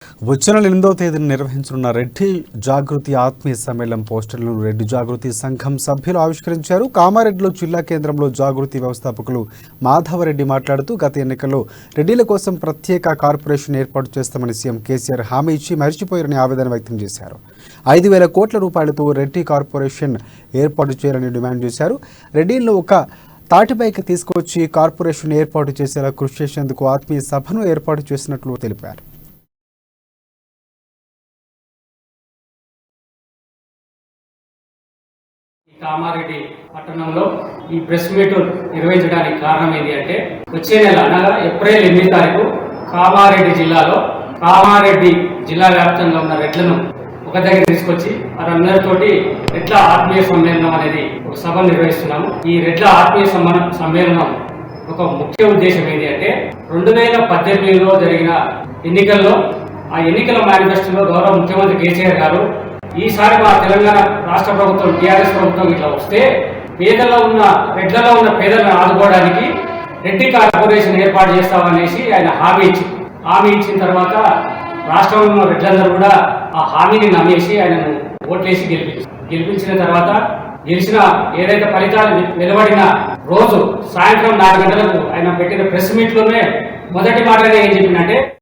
వచ్చే నెల 8వ తేదీన నిర్వహించనున్న రెడ్డి జాగృతి ఆత్మీయ సమ్మేళనం పోస్టర్లను రెడ్డి జాగృతి సంఘం సభ్యులు ఆవిష్కరించారు. కామారెడ్డిలో జిల్లా కేంద్రంలో జాగృతి వ్యవస్థాపకులు మాధవరెడ్డి మాట్లాడుతూ గత ఎన్నికల్లో రెడ్డిల కోసం ప్రత్యేక కార్పొరేషన్ ఏర్పాటు చేస్తామని సీఎం కేసీఆర్ హామీ ఇచ్చి మర్చిపోయారని ఆవేదన వ్యక్తం చేశారు. 5,000 కోట్ల రూపాయలతో రెడ్డి కార్పొరేషన్ ఏర్పాటు చేయాలని డిమాండ్ చేశారు. రెడ్డిలను ఒక తాటిపైకి తీసుకొచ్చి కార్పొరేషన్ ఏర్పాటు చేసేలా కృషి చేసేందుకు ఆత్మీయ సభను ఏర్పాటు చేసినట్లు తెలిపారు. కామారెడ్డి పట్టణంలో ఈ ప్రెస్ మీట్ నిర్వహించడానికి కారణం ఏంటి అంటే వచ్చే నెల అనగా ఏప్రిల్ 8 తారీఖు కామారెడ్డి జిల్లాలో కామారెడ్డి జిల్లా వ్యాప్తంగా ఉన్న రెడ్లను ఒక దగ్గర తీసుకొచ్చి వారందరితోటి రెడ్ల ఆత్మీయ సమ్మేళనం అనేది ఒక సభ నిర్వహిస్తున్నాము. ఈ రెడ్ల ఆత్మీయ సమ్మేళనం ఒక ముఖ్య ఉద్దేశం ఏంటి అంటే 2018లో జరిగిన ఎన్నికల్లో ఆ ఎన్నికల మేనిఫెస్టోలో గౌరవ ముఖ్యమంత్రి కేసీఆర్ గారు ఈసారి మా తెలంగాణ రాష్ట్ర ప్రభుత్వం టీఆర్ఎస్ ప్రభుత్వం ఇట్లా వస్తే పేదల్లో ఉన్న రెడ్లలో ఉన్న పేదలను ఆదుకోవడానికి రెడ్డి కార్పొరేషన్ ఏర్పాటు చేస్తామనేసి ఆయన హామీ ఇచ్చిన తర్వాత రాష్ట్రంలో ఉన్న రెడ్లందరూ కూడా ఆ హామీని నమ్మేసి ఆయనను ఓట్లేసి గెలిపించిన తర్వాత గెలిచిన ఏదైతే ఫలితాలు వెలువడిన రోజు సాయంత్రం 4 గంటలకు ఆయన పెట్టిన ప్రెస్ మీట్లోనే మొదటి మాటనే ఏం చెప్పిందంటే